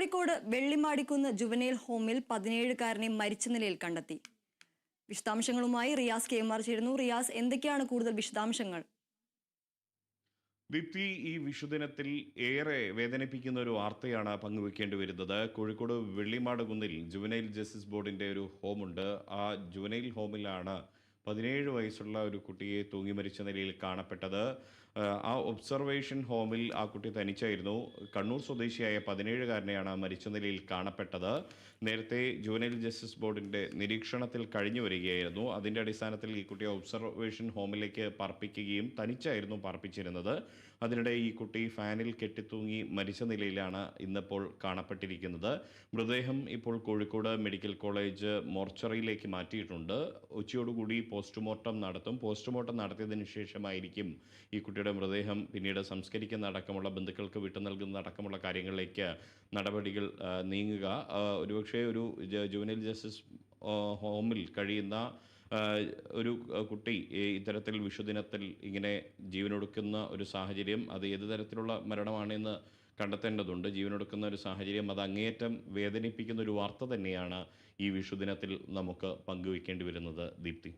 Kozhikode വെള്ളിമാടിക്കുന്ന് juvenile ഹോമിൽ 17-കാരനെ മരിച്ച നിലയിൽ കണ്ടെത്തി. വിശദാംശങ്ങളുമായി റിയാസ് കെമാർ ചേരുന്നു. റിയാസ്, എന്തൊക്കെയാണ് കൂടുതൽ വിശദാംശങ്ങൾ? ദീപ്തി, ഈ വിഷുദിനത്തിൽ ഏറെ വേദനിപ്പിക്കുന്ന ഒരു വാർത്തയാണ് പങ്കുവെക്കേണ്ടി വരുന്നത്. കോഴിക്കോട് വെള്ളിമാട് കുന്നിൽ ജുവനൈൽ ജസ്റ്റിസ് ബോർഡിന്റെ ഒരു ഹോമുണ്ട്. ആ ജുവനൈൽ ഹോമിലാണ് 17 വയസ്സുള്ള ഒരു കുട്ടിയെ തൂങ്ങി മരിച്ച നിലയിൽ കാണപ്പെട്ടത്. ആ ഒബ്സർവേഷൻ ഹോമിൽ ആ കുട്ടി തനിച്ചായിരുന്നു. കണ്ണൂർ സ്വദേശിയായ 17-കാരനെയാണ് മരിച്ച നിലയിൽ കാണപ്പെട്ടത്. നേരത്തെ ജുവനൈൽ ജസ്റ്റിസ് ബോർഡിന്റെ നിരീക്ഷണത്തിൽ കഴിഞ്ഞു വരികയായിരുന്നു. അതിൻ്റെ അടിസ്ഥാനത്തിൽ ഈ കുട്ടിയെ ഒബ്സർവേഷൻ ഹോമിലേക്ക് പാർപ്പിക്കുകയും തനിച്ചായിരുന്നു പാർപ്പിച്ചിരുന്നത്. അതിനിടെ ഈ കുട്ടി ഫാനിൽ കെട്ടിത്തൂങ്ങി മരിച്ച നിലയിലാണ് ഇന്നിപ്പോൾ കാണപ്പെട്ടിരിക്കുന്നത്. മൃതദേഹം ഇപ്പോൾ കോഴിക്കോട് മെഡിക്കൽ കോളേജ് മോർച്ചറിയിലേക്ക് മാറ്റിയിട്ടുണ്ട്. ഉച്ചയോടുകൂടി പോസ്റ്റ്മോർട്ടം നടത്തും. പോസ്റ്റ്മോർട്ടം നടത്തിയതിനു ശേഷമായിരിക്കും ഈ കുട്ടിയുടെ മൃതദേഹം പിന്നീട് സംസ്കരിക്കുന്ന അടക്കമുള്ള ബന്ധുക്കൾക്ക് വിട്ടു നൽകുന്ന അടക്കമുള്ള കാര്യങ്ങളിലേക്ക് നടപടികൾ നീങ്ങുക. ഒരുപക്ഷെ ഒരു ജുവനൈൽ ജസ്റ്റിസ് ഹോമിൽ കഴിയുന്ന ഒരു കുട്ടി ഇത്തരത്തിൽ വിഷുദിനത്തിൽ ഇങ്ങനെ ജീവനൊടുക്കുന്ന ഒരു സാഹചര്യം, അത് ഏത് തരത്തിലുള്ള മരണമാണെന്ന് കണ്ടെത്തേണ്ടതുണ്ട്. ജീവനൊടുക്കുന്ന ഒരു സാഹചര്യം, അത് അങ്ങേയറ്റം വേദനിപ്പിക്കുന്ന ഒരു വാർത്ത തന്നെയാണ് ഈ വിഷുദിനത്തിൽ നമുക്ക് പങ്കുവയ്ക്കേണ്ടി വരുന്നത്. ദീപ്തി.